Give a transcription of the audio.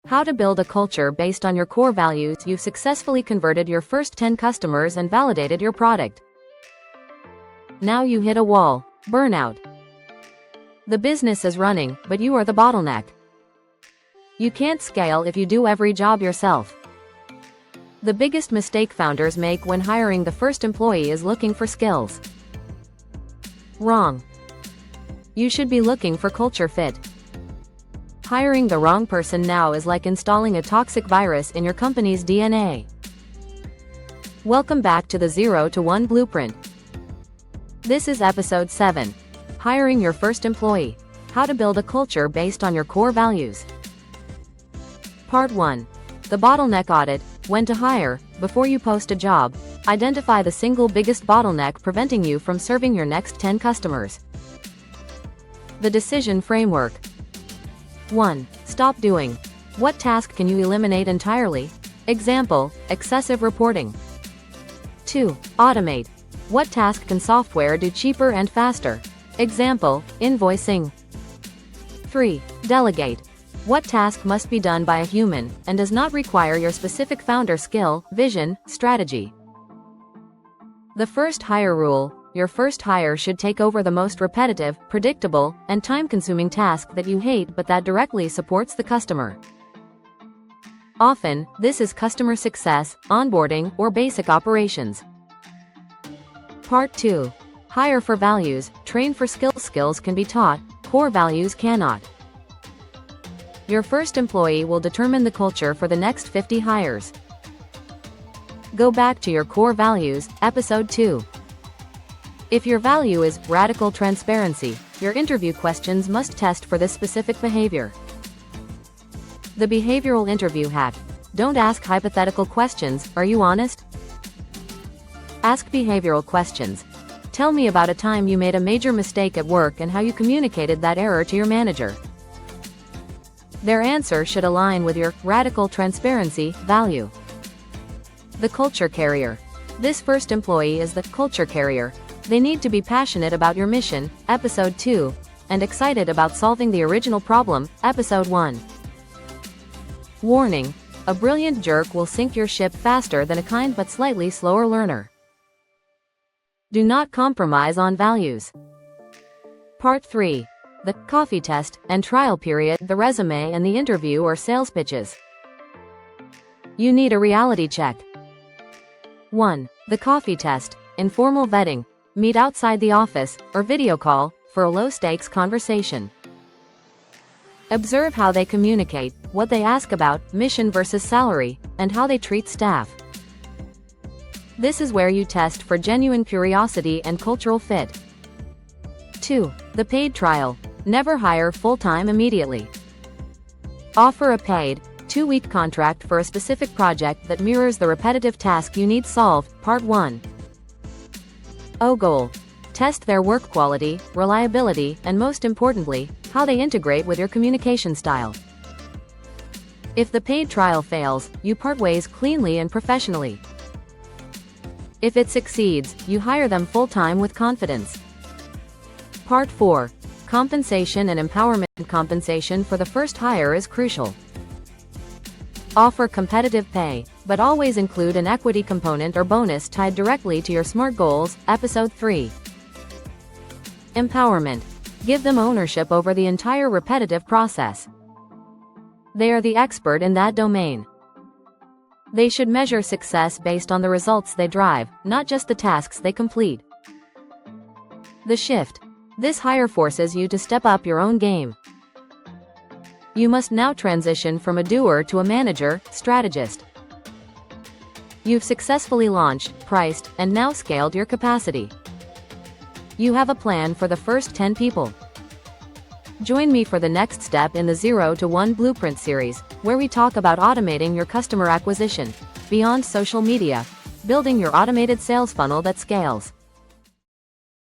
How to build a culture based on your core values. You've successfully converted your first 10 customers and validated your product. Now you hit a wall. Burnout. The business is running, but you are the bottleneck. You can't scale if you do every job yourself. The biggest mistake founders make when hiring the first employee is looking for skills. Wrong. You should be looking for culture fit. Hiring the wrong person now is like installing a toxic virus in your company's DNA. Welcome back to the 0 to 1 Blueprint. This is episode 7. Hiring your first employee. How to build a culture based on your core values. Part 1. The Bottleneck Audit. When to hire. Before you post a job, identify the single biggest bottleneck preventing you from serving your next 10 customers. The Decision Framework. 1. Stop doing. What task can you eliminate entirely? Example, excessive reporting. 2. Automate. What task can software do cheaper and faster? Example, invoicing. 3. Delegate. What task must be done by a human, and does not require your specific founder skill, vision, strategy? The first hire rule. Your first hire should take over the most repetitive, predictable, and time-consuming task that you hate but that directly supports the customer. Often, this is customer success, onboarding, or basic operations. Part 2. Hire for values. Train for skills. Skills can be taught, core values cannot. Your first employee will determine the culture for the next 50 hires. Go back to your core values, episode 2. If your value is radical transparency, your interview questions must test for this specific behavior. The behavioral interview hack. Don't ask hypothetical questions. Are you honest? Ask behavioral questions. Tell me about a time you made a major mistake at work and how you communicated that error to your manager. Their answer should align with your radical transparency value. The culture carrier. This first employee is the culture carrier. They need to be passionate about your mission, episode 2, and excited about solving the original problem, episode 1. Warning: a brilliant jerk will sink your ship faster than a kind but slightly slower learner. Do not compromise on values. Part 3. The coffee test and trial period. The resume and the interview or sales pitches. You need a reality check. 1. The coffee test. Informal vetting. Meet outside the office, or video call, for a low-stakes conversation. Observe how they communicate, what they ask about, mission versus salary, and how they treat staff. This is where you test for genuine curiosity and cultural fit. 2. The paid trial. Never hire full-time immediately. Offer a paid, 2-week contract for a specific project that mirrors the repetitive task you need solved, part 1. Goal. Test their work quality, reliability, and most importantly, how they integrate with your communication style. If the paid trial fails, you part ways cleanly and professionally. If it succeeds, you hire them full-time with confidence. Part 4. Compensation and empowerment. Compensation for the first hire is crucial. Offer competitive pay, but always include an equity component or bonus tied directly to your SMART goals, episode 3. Empowerment. Give them ownership over the entire repetitive process. They are the expert in that domain. They should measure success based on the results they drive, not just the tasks they complete. The shift. This hire forces you to step up your own game. You must now transition from a doer to a manager, strategist. You've successfully launched, priced, and now scaled your capacity. You have a plan for the first 10 people. Join me for the next step in the 0 to 1 Blueprint series, where we talk about automating your customer acquisition, beyond social media, building your automated sales funnel that scales.